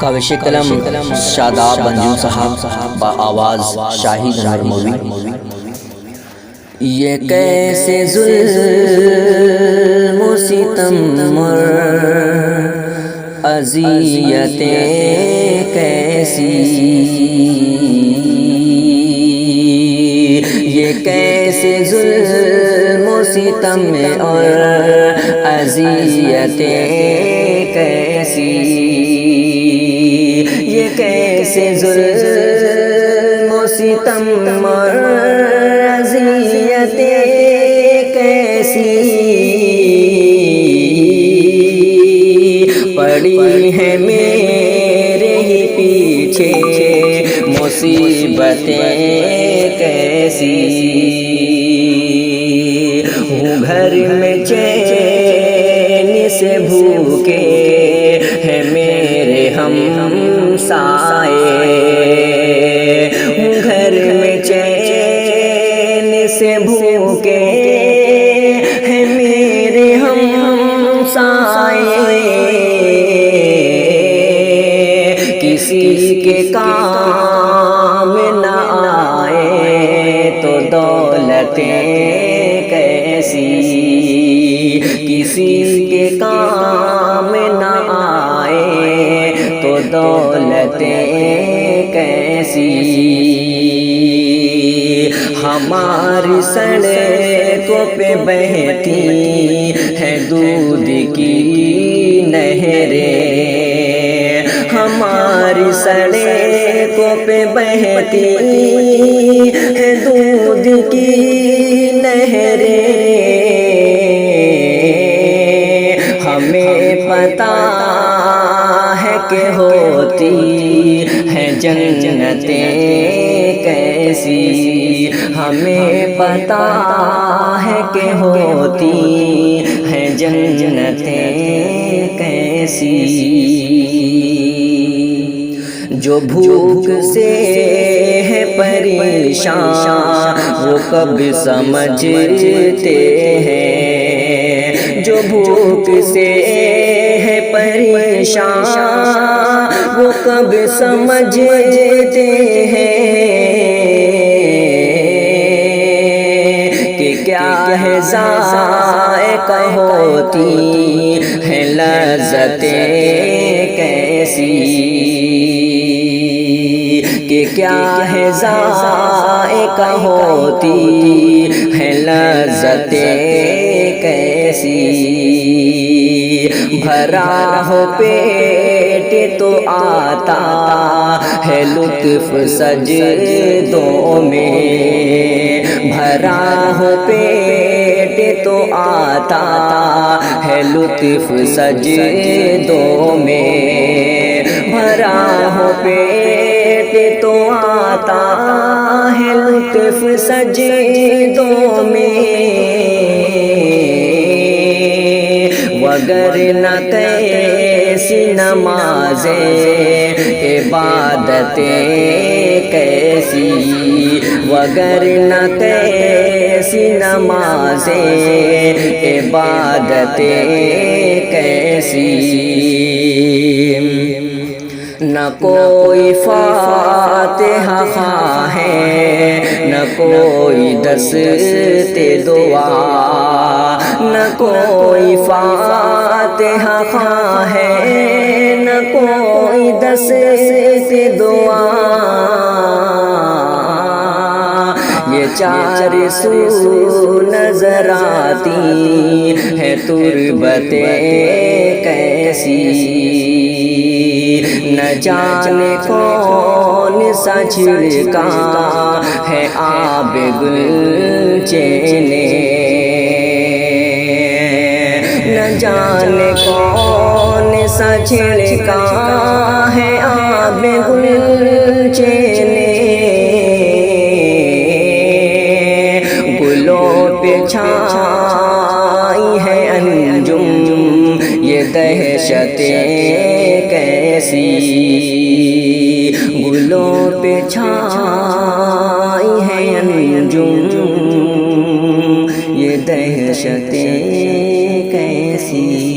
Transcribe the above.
کاوش قلم شاداب بنجو صاحب با آواز شاہد نرموی۔ یہ کیسے ظلم و ستم اور اذیتیں کیسی، یہ کیسے ظلم و ستم اور اذیتیں کیسی، یہ کیسے ظلم و ستم اور اذیتیں کیسی، پڑی ہے میرے ہی پیچھے مصیبتیں کیسی، ہوں گھر میں چین سے بھوکے ہیں میرے ہمسائے، ہوں گھر میں چین سے بھوکے ہیں میرے ہمسائے، کسی کے کام نہ آئے تو دولتیں کیسی، کسی کے کام نہ آئے تو دولتیں کیسی، ہماری سڑکوں پہ بہتی ہیں دودھ کی نہریں، ہماری سڑکوں پہ بہتی ہیں دودھ کی نہریں، ہمیں پتہ ہے کہ ہوتی ہیں جنتیں کیسی، ہمیں پتہ ہے کہ ہوتی ہیں جنتیں کیسی، جو بھوک سے ہے پریشان وہ کب سمجھتے ہیں، جو بھوک سے ہے پریشان وہ کب سمجھتے ہیں کہ کیا ہے ذائقہ ہوتی ہیں لذتیں کیسی، کہ کیا ہے ذائقہ ہوتی ہیں لذتیں کیسی، بھرا ہو پیٹ تو آتا ہے لطف سجدوں میں، بھرا ہو پیٹ تو آتا ہے لطف سجدوں میں، بھرا ہو پیٹ تو آتا ہے لطف سجدوں میں، وگرنہ کیسی نمازیں عبادتیں کیسی، وگرنہ کیسی نمازیں عبادتیں کیسی، نہ کوئی فاتحہ خواں ہے نہ کوئی دست دعا، نہ کوئی فاتحہ خواں ہے نہ کوئی دست دعا، یہ چار سو نظر آتی ہے تربتیں کیسی، نہ جانے کون سا چھڑکا ہے آب گلچے نے، نہ جانے کون سا چھڑکا ہے آب گلچے نے، گلوں پہ چھائی ہے انجم یہ دہشتیں کیسی، گلوں پہ چھائی ہے انجم یہ دہشتیں کیسی